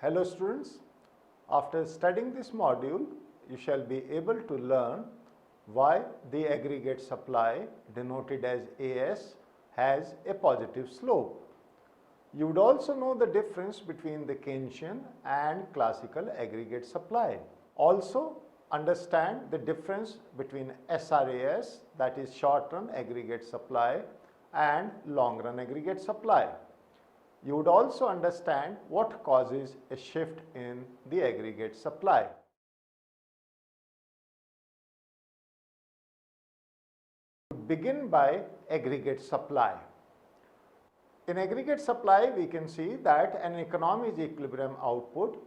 Hello students, after studying this module, you shall be able to learn why the aggregate supply denoted as AS has a positive slope. You would also know the difference between the Keynesian and classical aggregate supply. Also understand the difference between SRAS, that is short run aggregate supply, and long run aggregate supply. You would also understand what causes a shift in the aggregate supply. Begin by aggregate supply. In aggregate supply, we can see that an economy's equilibrium output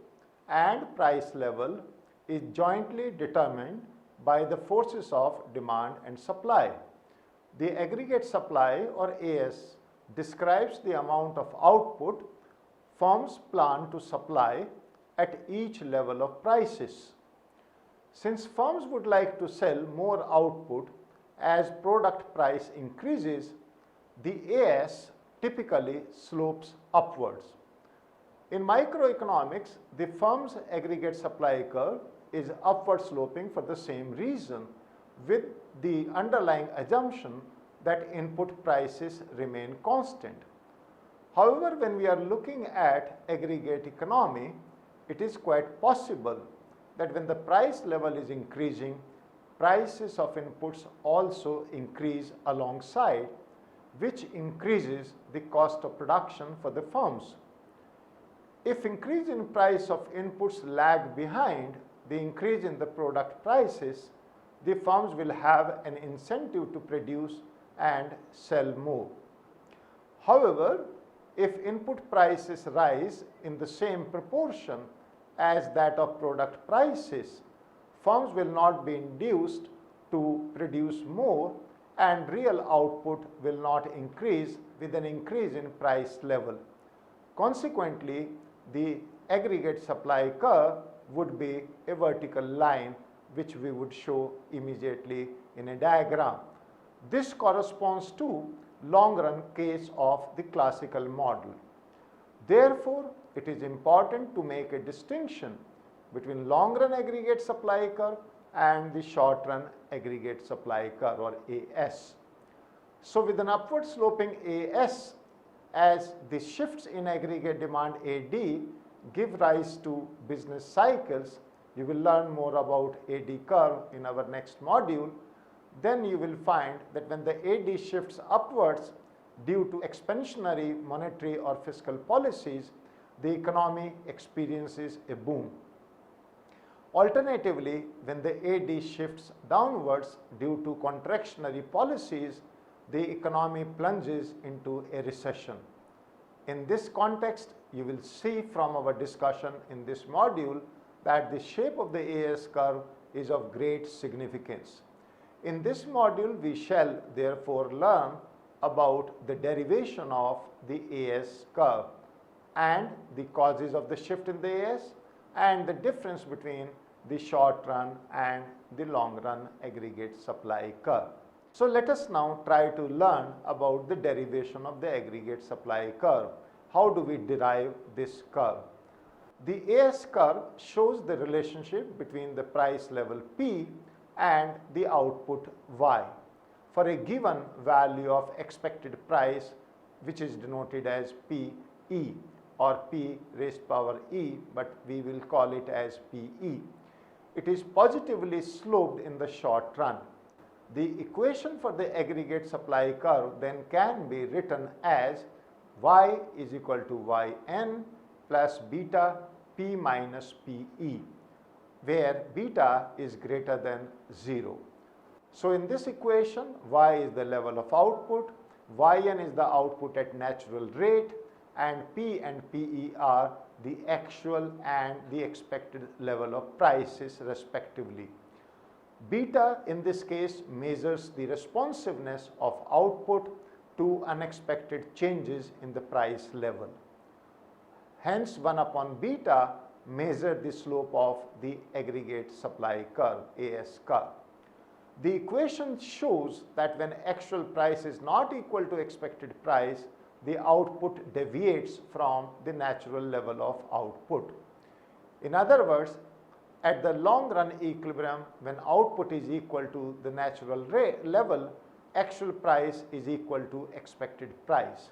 and price level is jointly determined by the forces of demand and supply. The aggregate supply, or AS, describes the amount of output firms plan to supply at each level of prices. Since firms would like to sell more output as product price increases, the AS typically slopes upwards. In microeconomics, the firm's aggregate supply curve is upward sloping for the same reason, with the underlying assumption that input prices remain constant. However, when we are looking at aggregate economy, it is quite possible that when the price level is increasing, prices of inputs also increase alongside, which increases the cost of production for the firms. If increase in price of inputs lag behind the increase in the product prices, the firms will have an incentive to produce and sell more. However, if input prices rise in the same proportion as that of product prices, firms will not be induced to produce more and real output will not increase with an increase in price level. Consequently, the aggregate supply curve would be a vertical line, which we would show immediately in a diagram. This corresponds to long run case of the classical model. Therefore, it is important to make a distinction between long run aggregate supply curve and the short run aggregate supply curve, or AS. So, with an upward sloping AS, as the shifts in aggregate demand AD give rise to business cycles, you will learn more about AD curve in our next module. Then you will find that when the AD shifts upwards due to expansionary monetary or fiscal policies, the economy experiences a boom. Alternatively, when the AD shifts downwards due to contractionary policies, the economy plunges into a recession. In this context, you will see from our discussion in this module that the shape of the AS curve is of great significance. In this module, we shall therefore learn about the derivation of the AS curve and the causes of the shift in the AS and the difference between the short run and the long run aggregate supply curve. So, let us now try to learn about the derivation of the aggregate supply curve. How do we derive this curve? The AS curve shows the relationship between the price level P and the output Y for a given value of expected price, which is denoted as PE or P raised power E, but we will call it as PE. It is positively sloped in the short run. The equation for the aggregate supply curve then can be written as Y is equal to Yn plus beta P minus PE, where beta is greater than 0. So, in this equation, Y is the level of output, Yn is the output at natural rate, and P and PE are the actual and the expected level of prices respectively. Beta in this case measures the responsiveness of output to unexpected changes in the price level. Hence, 1 upon beta measure the slope of the aggregate supply curve, AS curve. The equation shows that when actual price is not equal to expected price, the output deviates from the natural level of output. In other words, at the long run equilibrium, when output is equal to the natural level, actual price is equal to expected price.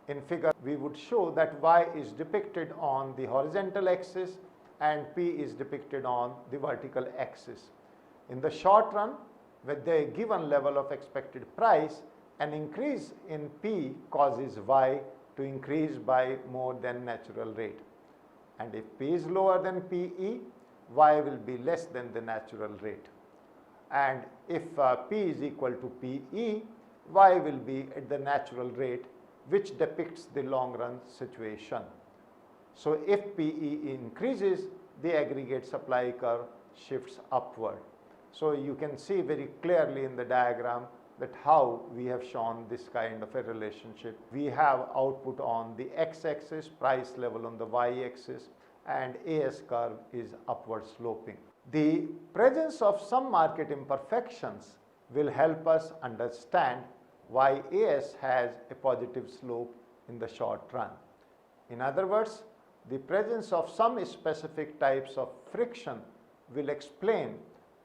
In figure, we would show that y is depicted on the horizontal axis and p is depicted on the vertical axis. In the short run, with the given level of expected price, an increase in p causes y to increase by more than natural rate. And if p is lower than pe, y will be less than the natural rate. And if p is equal to pe, y will be at the natural rate, which depicts the long run situation. So if PE increases, the aggregate supply curve shifts upward. So you can see very clearly in the diagram that how we have shown this kind of a relationship. We have output on the x-axis, price level on the y-axis, and AS curve is upward sloping. The presence of some market imperfections will help us understand why AS has a positive slope in the short run. In other words, the presence of some specific types of friction will explain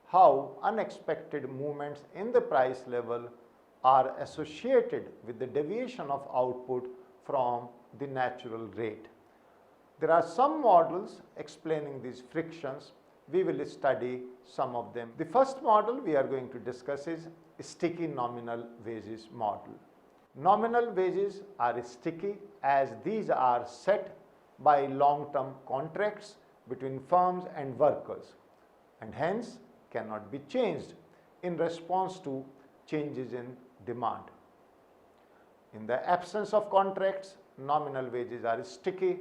how unexpected movements in the price level are associated with the deviation of output from the natural rate. There are some models explaining these frictions. We will study some of them. The first model we are going to discuss is sticky nominal wages model. Nominal wages are sticky as these are set by long-term contracts between firms and workers and hence cannot be changed in response to changes in demand. In the absence of contracts, nominal wages are sticky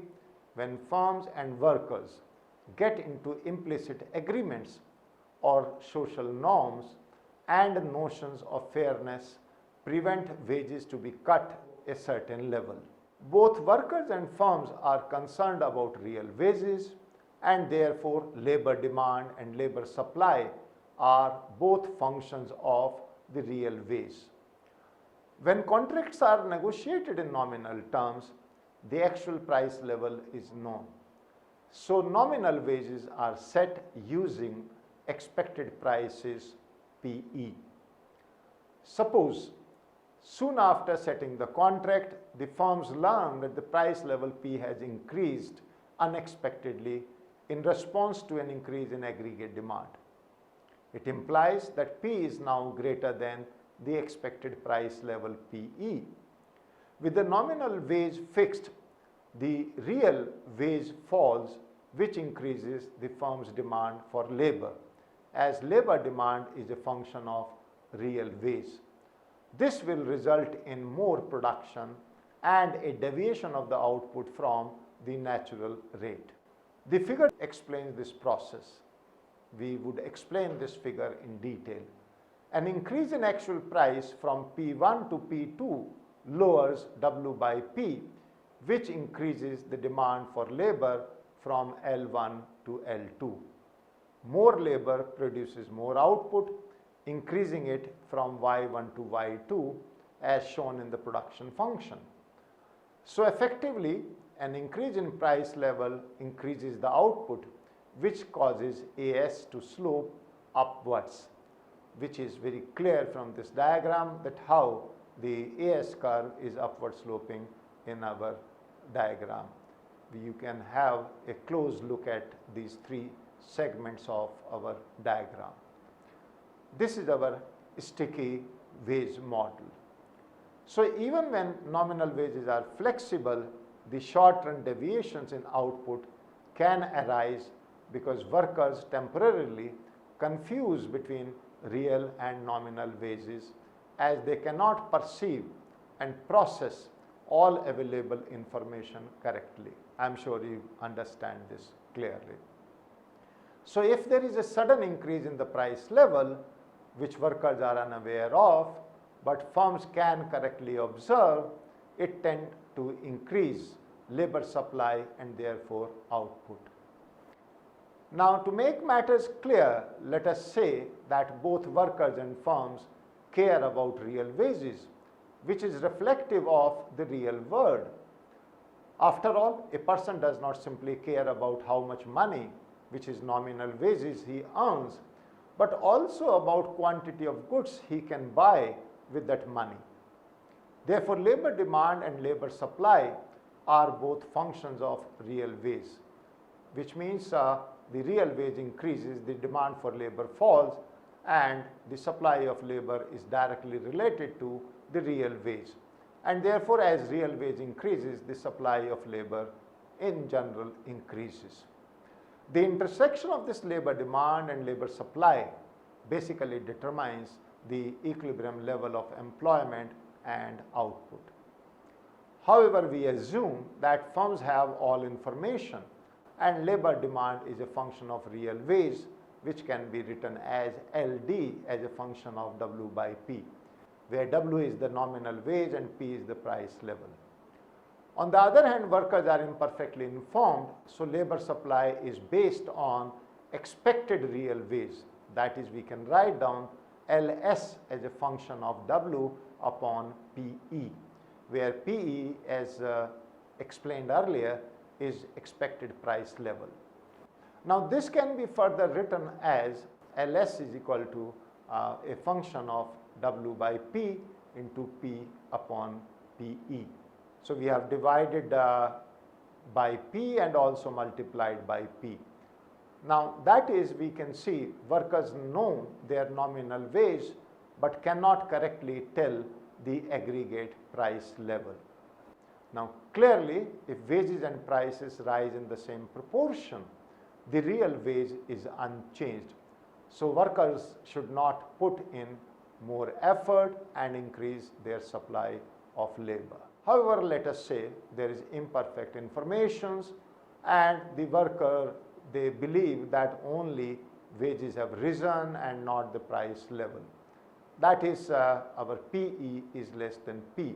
when firms and workers get into implicit agreements or social norms and notions of fairness prevent wages to be cut a certain level. Both workers and firms are concerned about real wages and therefore labor demand and labor supply are both functions of the real wage. When contracts are negotiated in nominal terms, the actual price level is known. So nominal wages are set using expected prices PE. Suppose soon after setting the contract, the firms learn that the price level P has increased unexpectedly in response to an increase in aggregate demand. It implies that P is now greater than the expected price level PE. With the nominal wage fixed, the real wage falls, which increases the firm's demand for labor, as labor demand is a function of real wage. This will result in more production and a deviation of the output from the natural rate. The figure explains this process. We would explain this figure in detail. An increase in actual price from P1 to P2 lowers W by P, which increases the demand for labor from L1 to L2. More labor produces more output, increasing it from Y1 to Y2 as shown in the production function. So effectively, an increase in price level increases the output, which causes AS to slope upwards, which is very clear from this diagram that how the AS curve is upward sloping in our diagram. You can have a close look at these three segments of our diagram. This is our sticky wage model. So even when nominal wages are flexible, the short-run deviations in output can arise because workers temporarily confuse between real and nominal wages as they cannot perceive and process all available information correctly. I am sure you understand this clearly. So if there is a sudden increase in the price level, which workers are unaware of, but firms can correctly observe, it tends to increase labor supply and therefore output. Now, to make matters clear, let us say that both workers and firms care about real wages, which is reflective of the real world. After all, a person does not simply care about how much money, which is nominal wages, he earns, but also about quantity of goods he can buy with that money. Therefore, labor demand and labor supply are both functions of real wage, which means the real wage increases, the demand for labor falls, and the supply of labor is directly related to the real wage. And therefore, as real wage increases, the supply of labor in general increases. The intersection of this labor demand and labor supply basically determines the equilibrium level of employment and output. However, we assume that firms have all information and labor demand is a function of real wage, which can be written as LD as a function of W by P, where W is the nominal wage and P is the price level. On the other hand, workers are imperfectly informed, so labor supply is based on expected real wage. That is, we can write down LS as a function of W upon PE, where PE, as explained earlier, is expected price level. Now, this can be further written as LS is equal to a function of W by P into P upon PE. So, we have divided by P and also multiplied by P. Now, that is, we can see workers know their nominal wage, but cannot correctly tell the aggregate price level. Now, clearly, if wages and prices rise in the same proportion, the real wage is unchanged. So, workers should not put in more effort and increase their supply of labor. However, let us say there is imperfect information and the worker, they believe that only wages have risen and not the price level. That is, our PE is less than P,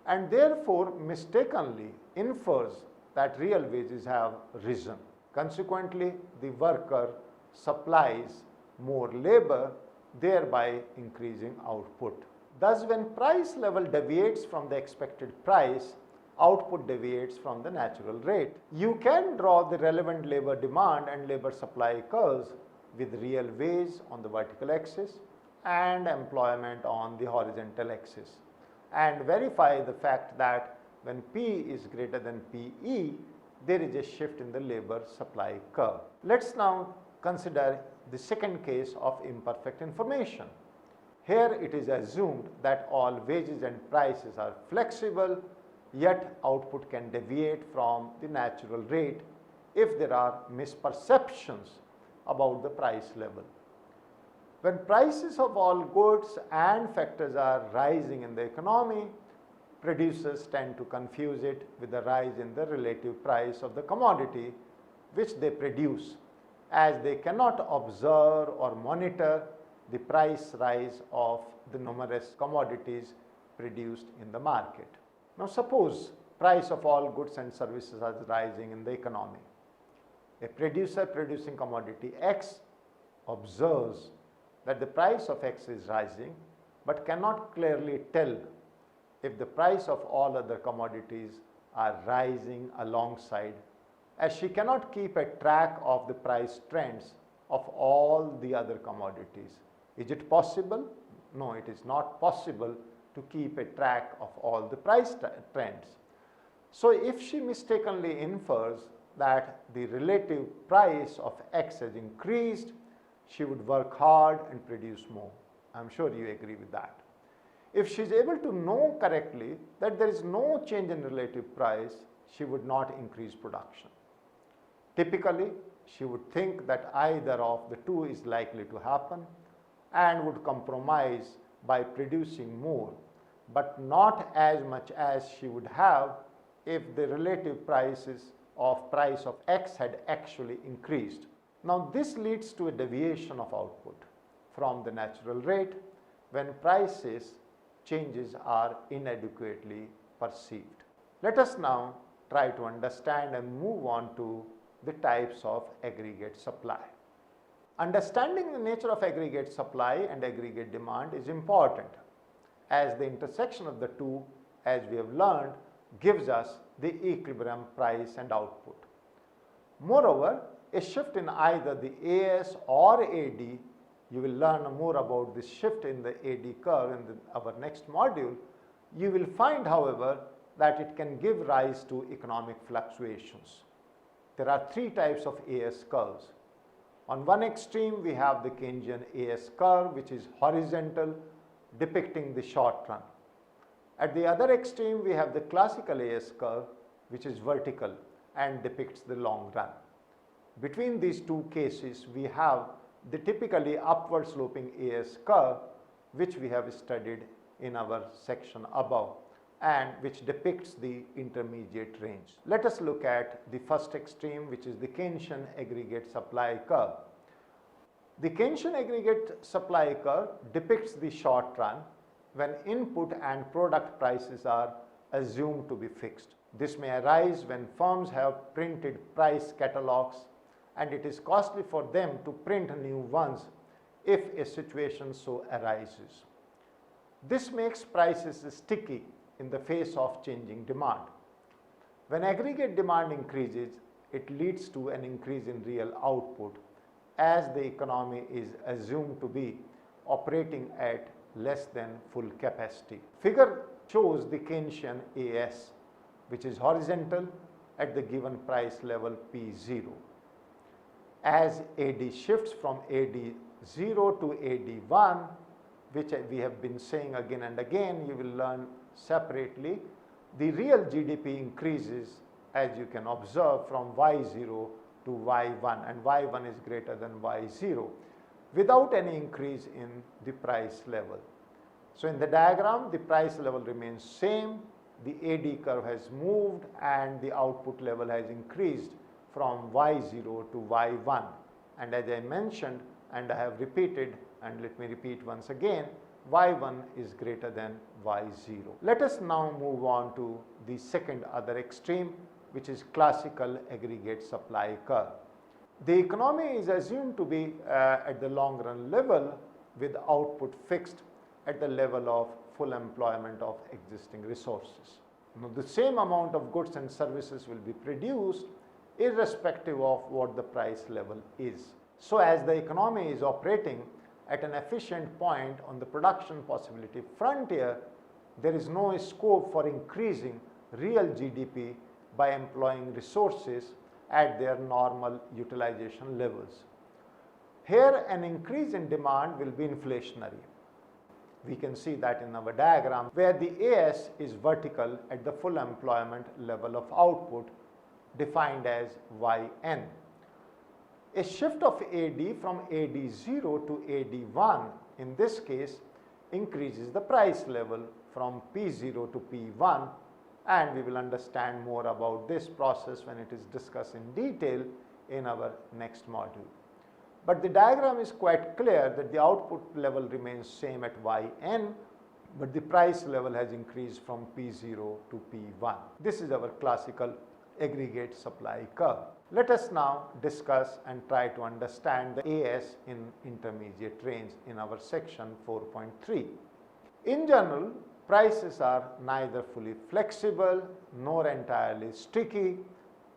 and therefore mistakenly infers that real wages have risen. Consequently, the worker supplies more labor, thereby increasing output. Thus, when price level deviates from the expected price, output deviates from the natural rate. You can draw the relevant labor demand and labor supply curves with real wage on the vertical axis and employment on the horizontal axis, and verify the fact that when P is greater than PE, there is a shift in the labor supply curve. Let's now consider the second case of imperfect information. Here it is assumed that all wages and prices are flexible, yet output can deviate from the natural rate if there are misperceptions about the price level. When prices of all goods and factors are rising in the economy, producers tend to confuse it with the rise in the relative price of the commodity which they produce, as they cannot observe or monitor the price rise of the numerous commodities produced in the market. Now, suppose price of all goods and services are rising in the economy. A producer producing commodity X observes that the price of X is rising, but cannot clearly tell if the price of all other commodities are rising alongside, as she cannot keep a track of the price trends of all the other commodities. Is it possible? No, it is not possible to keep a track of all the price trends. So, if she mistakenly infers that the relative price of X has increased, she would work hard and produce more. I am sure you agree with that. If she is able to know correctly that there is no change in relative price, she would not increase production. Typically, she would think that either of the two is likely to happen and would compromise by producing more, but not as much as she would have if the relative price of X had actually increased. Now, this leads to a deviation of output from the natural rate when prices changes are inadequately perceived. Let us now try to understand and move on to the types of aggregate supply. Understanding the nature of aggregate supply and aggregate demand is important, as the intersection of the two, as we have learned, gives us the equilibrium price and output. Moreover, a shift in either the AS or AD, you will learn more about this shift in the AD curve in our next module. You will find, however, that it can give rise to economic fluctuations. There are three types of AS curves. On one extreme, we have the Keynesian AS curve, which is horizontal, depicting the short run. At the other extreme, we have the classical AS curve, which is vertical and depicts the long run. Between these two cases, we have the typically upward sloping AS curve, which we have studied in our section above, and which depicts the intermediate range. Let us look at the first extreme, which is the Keynesian aggregate supply curve. The Keynesian aggregate supply curve depicts the short run when input and product prices are assumed to be fixed. This may arise when firms have printed price catalogs and it is costly for them to print new ones if a situation so arises. This makes prices sticky in the face of changing demand. When aggregate demand increases, it leads to an increase in real output as the economy is assumed to be operating at less than full capacity. Figure shows the Keynesian AS, which is horizontal at the given price level P0. As AD shifts from AD0 to AD1, which we have been saying again and again, you will learn separately, the real GDP increases, as you can observe, from Y0 to Y1, and Y1 is greater than Y0 without any increase in the price level. So in the diagram, the price level remains same, the AD curve has moved and the output level has increased from Y0 to Y1, and as I mentioned and I have repeated, and let me repeat once again, Y1 is greater than Y0. Let us now move on to the second other extreme, which is classical aggregate supply curve. The economy is assumed to be at the long run level with output fixed at the level of full employment of existing resources. Now, the same amount of goods and services will be produced irrespective of what the price level is. So, as the economy is operating at an efficient point on the production possibility frontier, there is no scope for increasing real GDP by employing resources at their normal utilization levels. Here, an increase in demand will be inflationary. We can see that in our diagram, where the AS is vertical at the full employment level of output defined as Yn. A shift of AD from AD0 to AD1 in this case increases the price level from P0 to P1, and we will understand more about this process when it is discussed in detail in our next module. But the diagram is quite clear that the output level remains same at Yn, but the price level has increased from P0 to P1. This is our classical aggregate supply curve. Let us now discuss and try to understand the AS in intermediate range in our section 4.3. In general, prices are neither fully flexible nor entirely sticky,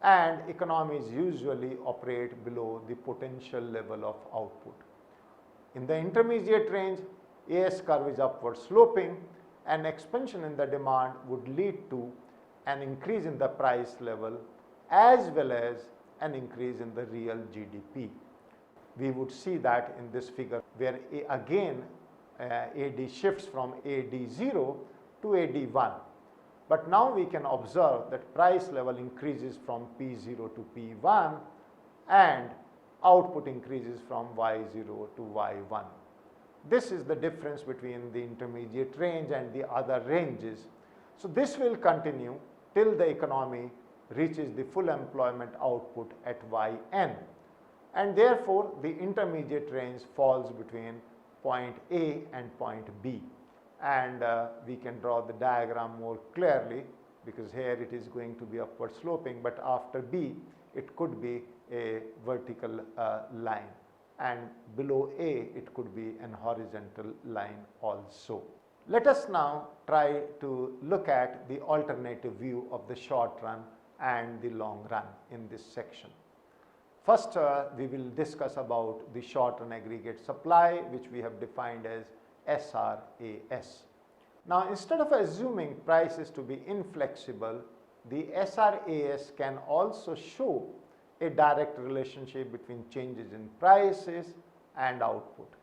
and economies usually operate below the potential level of output. In the intermediate range, AS curve is upward sloping, and expansion in the demand would lead to an increase in the price level as well as an increase in the real GDP. We would see that in this figure, where again AD shifts from AD0 to AD1. But now we can observe that price level increases from P0 to P1 and output increases from Y0 to Y1. This is the difference between the intermediate range and the other ranges. So this will continue till the economy reaches the full employment output at Yn, and therefore the intermediate range falls between point A and point B. And we can draw the diagram more clearly, because here it is going to be upward sloping, but after B it could be a vertical line, and below A it could be an horizontal line also. Let us now try to look at the alternative view of the short run and the long run in this section. First, we will discuss about the short run aggregate supply, which we have defined as SRAS. Now, instead of assuming prices to be inflexible, the SRAS can also show a direct relationship between changes in prices and output.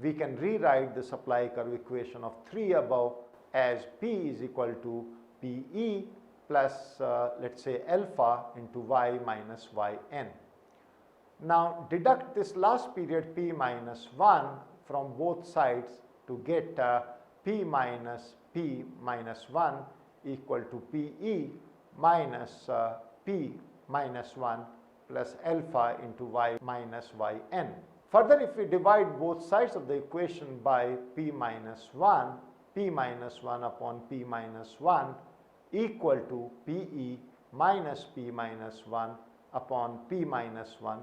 We can rewrite the supply curve equation of 3 above as P is equal to PE plus let us say alpha into Y minus Yn. Now, deduct this last period P minus 1 from both sides to get P minus 1 equal to PE minus P minus 1 plus alpha into Y minus Yn. Further, if we divide both sides of the equation by P minus 1 upon P minus 1 equal to PE minus P minus 1 upon P minus 1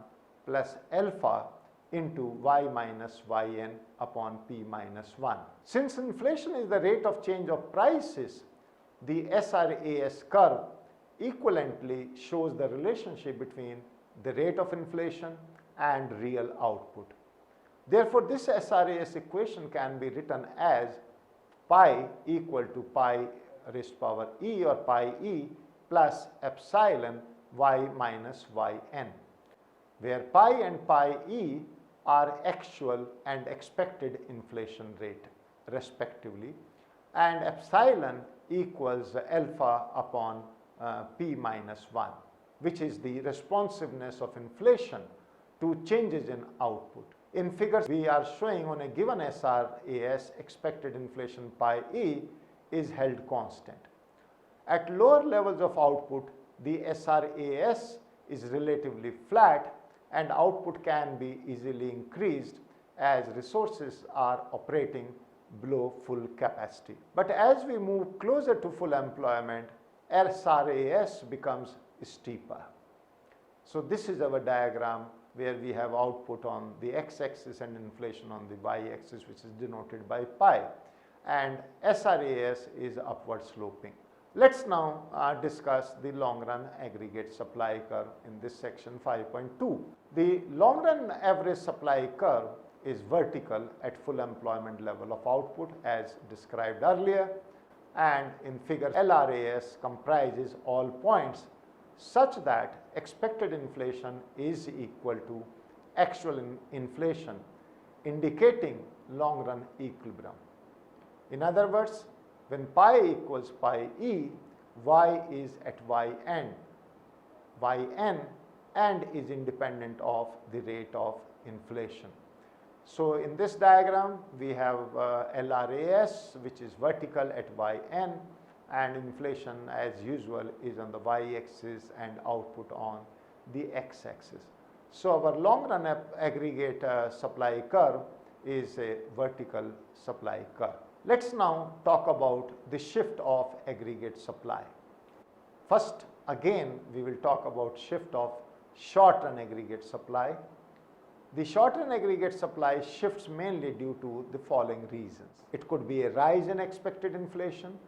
plus alpha into Y minus Yn upon P minus 1. Since inflation is the rate of change of prices, the SRAS curve equivalently shows the relationship between the rate of inflation and real output. Therefore, this SRAS equation can be written as pi equal to pi raised to power e or pi e plus epsilon y minus yn, where pi and pi e are actual and expected inflation rate respectively, and epsilon equals alpha upon p minus 1, which is the responsiveness of inflation to changes in output. In figures, we are showing on a given SRAS expected inflation pi e is held constant. At lower levels of output, the SRAS is relatively flat and output can be easily increased as resources are operating below full capacity. But as we move closer to full employment, SRAS becomes steeper. So this is our diagram where we have output on the x-axis and inflation on the y-axis, which is denoted by pi, and SRAS is upward sloping. Let's now discuss the long run aggregate supply curve in this section 5.2. The long run average supply curve is vertical at full employment level of output as described earlier, and in figure LRAS comprises all points such that expected inflation is equal to actual inflation, indicating long run equilibrium. In other words, when pi equals pi e, y is at yn and is independent of the rate of inflation. So in this diagram we have LRAS, which is vertical at yn, and inflation as usual is on the y-axis and output on the x-axis. So our long run aggregate supply curve is a vertical supply curve. Let's now talk about the shift of aggregate supply. First, again we will talk about shift of short run aggregate supply. The short run aggregate supply shifts mainly due to the following reasons. It could be a rise in expected inflation.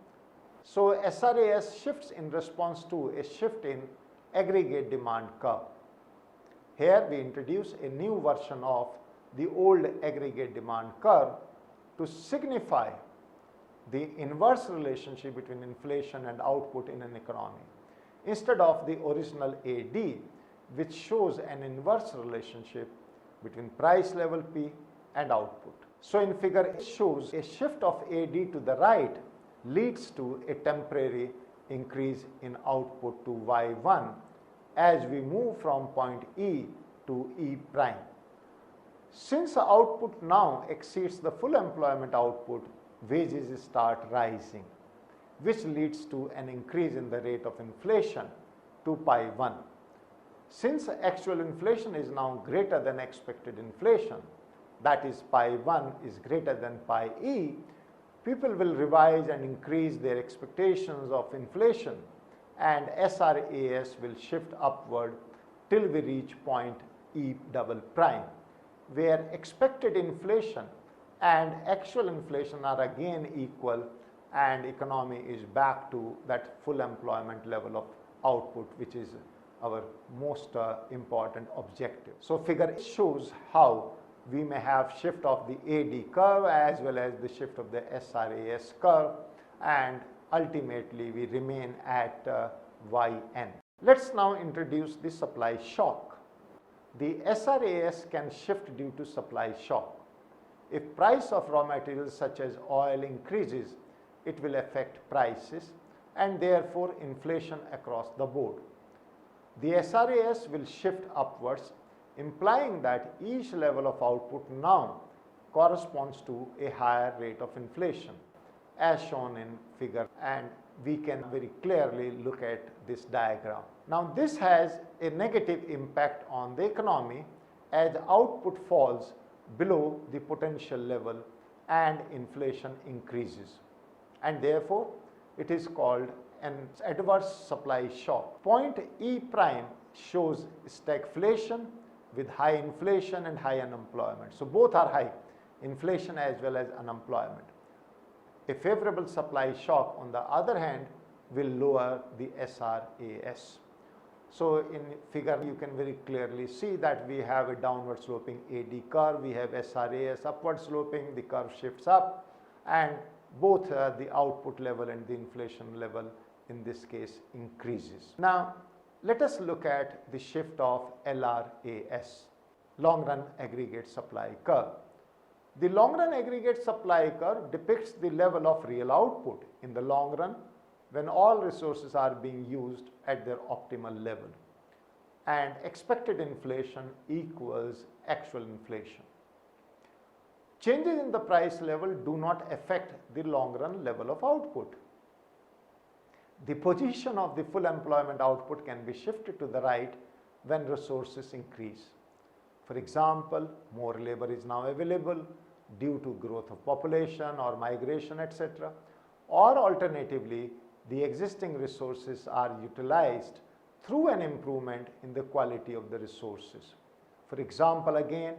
So SRAS shifts in response to a shift in aggregate demand curve. Here we introduce a new version of the old aggregate demand curve to signify the inverse relationship between inflation and output in an economy, instead of the original AD, which shows an inverse relationship between price level P and output. So in figure it shows a shift of AD to the right leads to a temporary increase in output to Y1 as we move from point E to E prime. Since the output now exceeds the full employment output, wages start rising, which leads to an increase in the rate of inflation to pi 1. Since actual inflation is now greater than expected inflation, that is pi 1 is greater than pi e, people will revise and increase their expectations of inflation, and SRAS will shift upward till we reach point E double prime, where expected inflation and actual inflation are again equal, and economy is back to that full employment level of output, which is our most important objective. So figure shows how we may have shift of the AD curve as well as the shift of the SRAS curve, and ultimately we remain at YN. Let's now introduce the supply shock. The SRAS can shift due to supply shock. If price of raw materials such as oil increases, it will affect prices and therefore inflation across the board. The SRAS will shift upwards, implying that each level of output now corresponds to a higher rate of inflation, as shown in figure, and we can very clearly look at this diagram. Now this has a negative impact on the economy as output falls below the potential level and inflation increases, and therefore it is called an adverse supply shock. Point E prime shows stagflation with high inflation and high unemployment. So both are high, inflation as well as unemployment. A favorable supply shock, on the other hand, will lower the SRAS. So in figure you can very clearly see that we have a downward sloping AD curve, we have SRAS upward sloping, the curve shifts up, and both the output level and the inflation level in this case increases. Now let us look at the shift of LRAS, long run aggregate supply curve. The long run aggregate supply curve depicts the level of real output in the long run when all resources are being used at their optimal level, and expected inflation equals actual inflation. Changes in the price level do not affect the long run level of output. The position of the full employment output can be shifted to the right when resources increase. For example, more labor is now available due to growth of population or migration, etc. Or alternatively, the existing resources are utilized through an improvement in the quality of the resources. For example, again,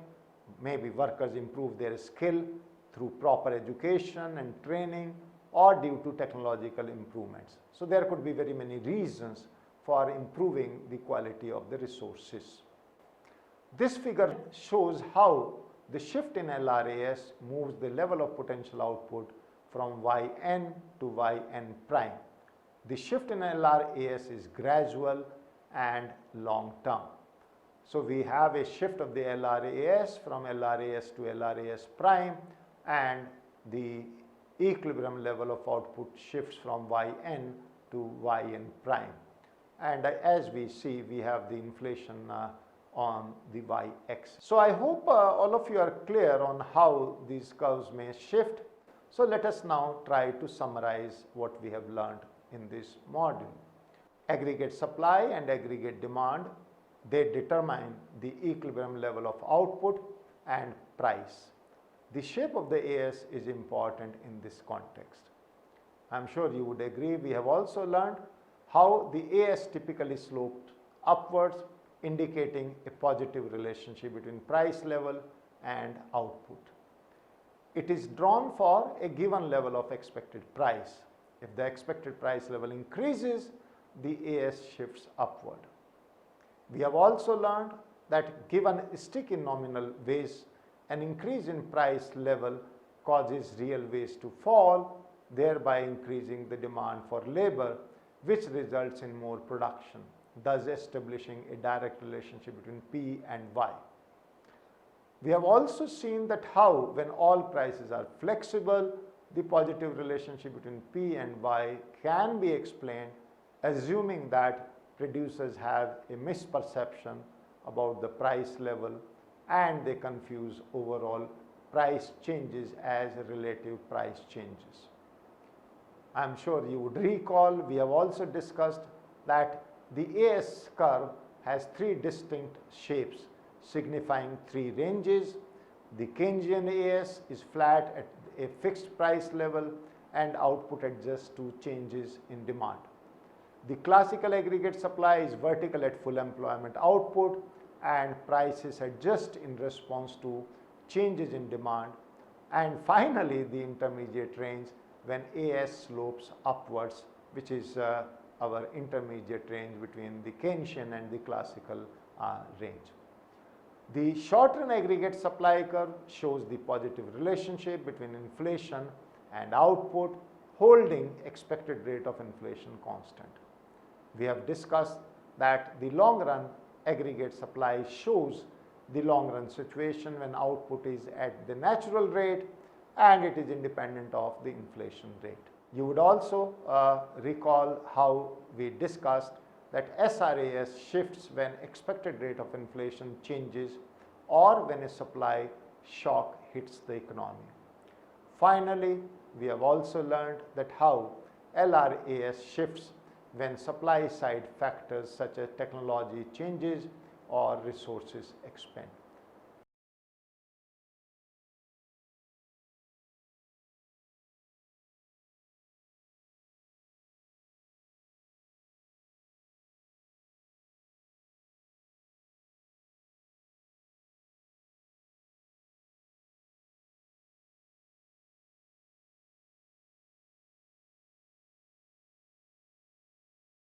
maybe workers improve their skill through proper education and training or due to technological improvements. So there could be very many reasons for improving the quality of the resources. This figure shows how the shift in LRAS moves the level of potential output from Yn to Yn prime. The shift in LRAS is gradual and long term. So we have a shift of the LRAS from LRAS to LRAS prime, and the equilibrium level of output shifts from Yn to Yn prime. And as we see, we have the inflation on the y-axis. So I hope all of you are clear on how these curves may shift. So let us now try to summarize what we have learned in this module. Aggregate supply and aggregate demand, they determine the equilibrium level of output and price. The shape of the AS is important in this context. I am sure you would agree. We have also learned how the AS typically sloped upwards, indicating a positive relationship between price level and output. It is drawn for a given level of expected price. If the expected price level increases, the AS shifts upward. We have also learned that given stick in nominal wage, an increase in price level causes real wage to fall, thereby increasing the demand for labor, which results in more production, thus establishing a direct relationship between P and Y. We have also seen that how, when all prices are flexible, the positive relationship between P and Y can be explained, assuming that producers have a misperception about the price level and they confuse overall price changes as relative price changes. I am sure you would recall we have also discussed that the AS curve has three distinct shapes signifying three ranges. The Keynesian AS is flat at a fixed price level and output adjusts to changes in demand. The classical aggregate supply is vertical at full employment output and prices adjust in response to changes in demand, And finally, the intermediate range when AS slopes upwards, which is our intermediate range between the Keynesian and the classical range. The short-run aggregate supply curve shows the positive relationship between inflation and output, holding expected rate of inflation constant. We have discussed that the long-run aggregate supply shows the long-run situation when output is at the natural rate and it is independent of the inflation rate. You would also recall how we discussed that SRAS shifts when expected rate of inflation changes or when a supply shock hits the economy. Finally, we have also learned that how LRAS shifts when supply side factors such as technology changes or resources expand.